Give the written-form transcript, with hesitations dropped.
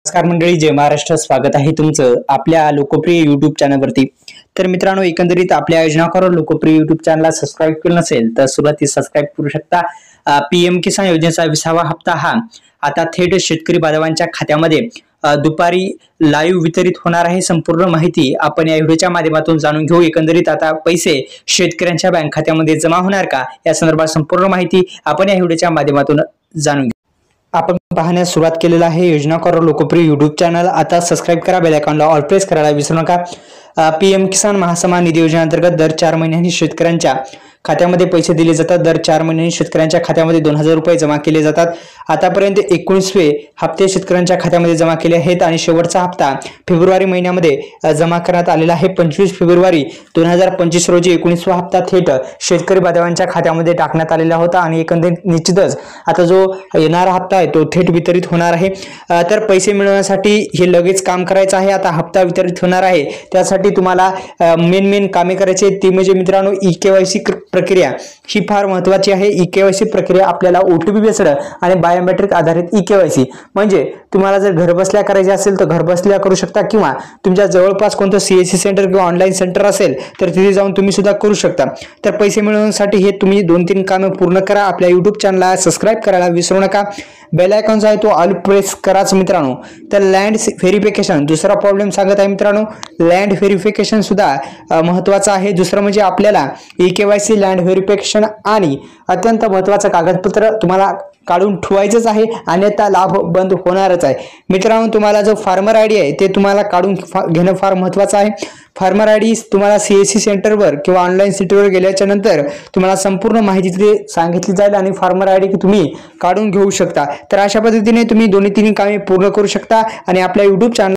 नमस्कार मंडळी, जय महाराष्ट्र. स्वागत आहे तुमचं आपल्या लोकप्रिय युट्यूब चॅनलवरती. तर मित्रांनो, एकंदरीत आपल्या योजनाकार लोकप्रिय युट्यूब चॅनलला सबस्क्राईब केलं नसेल तर सुरुवातीस सबस्क्राईब करू शकता. पीएम किसान योजनेचा 20वा हप्ता हा आता थेट शेतकरी बांधवांच्या खात्यामध्ये दुपारी लाईव्ह वितरित होणार आहे. संपूर्ण माहिती आपण या व्हिडिओच्या माध्यमातून जाणून घेऊ. एकंदरीत आता पैसे शेतकऱ्यांच्या बँक खात्यामध्ये जमा होणार का, या संदर्भात संपूर्ण माहिती आपण या व्हिडिओच्या माध्यमातून जाणून घेऊ. आपण पाहण्यास सुरुवात केलेला आहे योजनाकार लोकप्रिय युट्यूब चॅनल. आता सबस्क्राईब करा, बेल आयकॉनला ऑल प्रेस करायला विसरू नका. पीएम किसान महासन्मान निधी योजनेअंतर्गत दर 4 महिन्यांनी शेतकऱ्यांच्या खात्यामध्ये पैसे दिले जातात. दर 4 महिन्यांनी शेतकऱ्यांच्या खात्यामध्ये 2000 रुपये जमा केले जातात. आतापर्यंत 19वे हप्ते शेतकऱ्यांच्या खात्यामध्ये जमा केले आहेत आणि शेवटचा हप्ता फेब्रुवारी महिन्यामध्ये जमा करण्यात आलेला आहे. 25 फेब्रुवारी 2025 रोजी 19वा हप्ता थेट शेतकरी बांधवांच्या खात्यामध्ये टाकण्यात आलेला होता आणि एकंदरीत निश्चितच आता जो येणारा हप्ता आहे तो थेट वितरित होणार आहे. तर पैसे मिळवण्यासाठी हे लगेच काम करायचं आहे. आता हप्ता वितरित होणार आहे, त्यासाठी तुम्हाला मेन कामे करायची ती म्हणजे मित्रांनो ई-केवायसी प्रक्रिया ही फार महत्त्वाची आहे. ई-केवायसी प्रक्रिया आपल्याला ओटीपी बेस्ड आणि बायोमेट्रिक आधारित ई-केवायसी म्हणजे तुम्हाला जर घरबसल्या करायचे असेल तर घरबसल्या करू शकता, किंवा तुमच्या जवळपास कोणतं सीएससी सेंटर किंवा ऑनलाईन सेंटर असेल तर तिथे जाऊन तुम्ही सुद्धा करू शकता. तर पैसे मिळवण्यासाठी हे तुम्ही 2-3 कामे पूर्ण करा. आपल्या युट्यूब चॅनलला सबस्क्राईब करायला विसरू नका. बेल आयकॉन जो आहे तो ऑल प्रेस कराच मित्रांनो. तर लँड व्हेरिफिकेशन दुसरा प्रॉब्लेम सांगत आहे मित्रांनो. लँड व्हेरिफिकेशन सुद्धा महत्त्वाचं आहे. दुसरं म्हणजे आपल्याला ई-केवायसी, लँड व्हेरिफिकेशन आणि अत्यंत महत्त्वाचं कागदपत्र तुम्हाला काढून ठेवायचंच आहे, अन्यथा लाभ बंद होणारच आहे. मित्रांनो, तुम्हाला जो फार्मर आयडी आहे ते तुम्हाला काढून घेणं फार महत्त्वाचं आहे. फार्मर आयडी तुम्हाला सीएससी सेंटरवर किंवा ऑनलाईन सेंटरवर गेल्याच्या नंतर तुम्हाला संपूर्ण माहिती तिथे सांगितली जाईल आणि फार्मर आयडी तुम्ही काढून घेऊ शकता. तर अशा पद्धतीने तुम्ही 2-3 कामे पूर्ण करू शकता आणि आपल्या युट्यूब चॅनल